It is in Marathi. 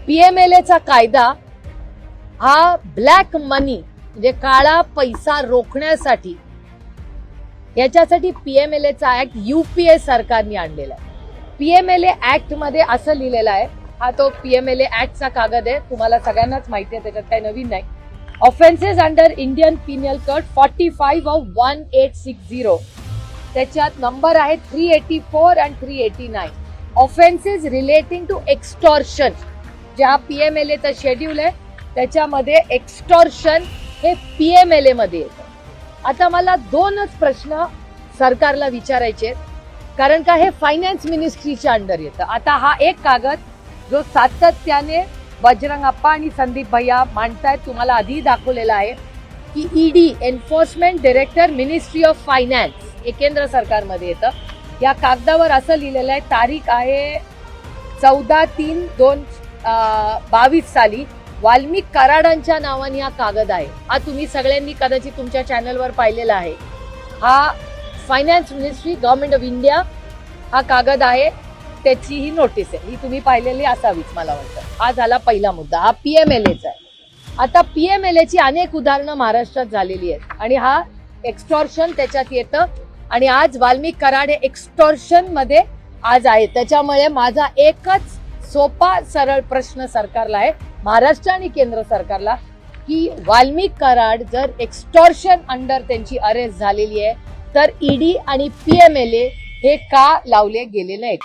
पीएमएलए चा कायदा हा ब्लॅक मनी म्हणजे काळा पैसा रोखण्यासाठी याच्यासाठी पीएमएलए चा ऍक्ट यूपीए सरकारने आणलेला आहे. पीएमएलए ऍक्ट मध्ये असं लिहिलेलं आहे, हा तो पीएमएलए ऍक्ट चा कागद आहे, तुम्हाला सगळ्यांनाच माहिती आहे, त्याच्यात काही नवीन नाही. Offences under Indian penal code 45 of 1860 त्याच्यात नंबर आहे 384 and 389. Offences relating to extortion ज्या पीएमएलए चा शेड्यूल आहे त्याच्यामध्ये एक्स्टॉर्शन हे पीएमएलए मध्ये येतं. आता मला दोनच प्रश्न सरकारला विचारायचे आहेत, कारण का हे फायनान्स मिनिस्ट्रीच्या अंडर येतं. आता हा एक कागद जो सातत्याने बजरंग अप्पा आणि संदीप भैया मांडतायत, तुम्हाला आधी दाखवलेला आहे की ED enforcement director ministry of finance हे केंद्र सरकारमध्ये येतं. या कागदावर असं लिहिलेलं आहे, तारीख आहे 14/3/2022 साली वाल्मिक कराडांच्या नावाने हा कागद आहे. हा तुम्ही सगळ्यांनी कदाचित तुमच्या चॅनलवर पाहिलेला आहे. हा finance ministry government of India हा कागद आहे, त्याची ही नोटीस आहे, ही तुम्ही पाहिलेली असावीच मला वाटतं. हा झाला पहिला मुद्दा, हा पीएमएलएचा आहे. आता पीएमएलएची अनेक उदाहरणं महाराष्ट्रात झालेली आहेत आणि हा एक्स्टॉर्शन त्याच्यात येतं आणि आज वाल्मिक कराड हे एक्स्टॉर्शन मध्ये आज आहे. त्याच्यामुळे माझा एकच सोपा सरळ प्रश्न सरकारला आहे, महाराष्ट्र आणि केंद्र सरकारला, की वाल्मिक कराड जर एक्स्टॉर्शन अंडर त्यांची अरेस्ट झालेली आहे तर ईडी आणि पीएमएलए हे का लावले गेले नाहीत.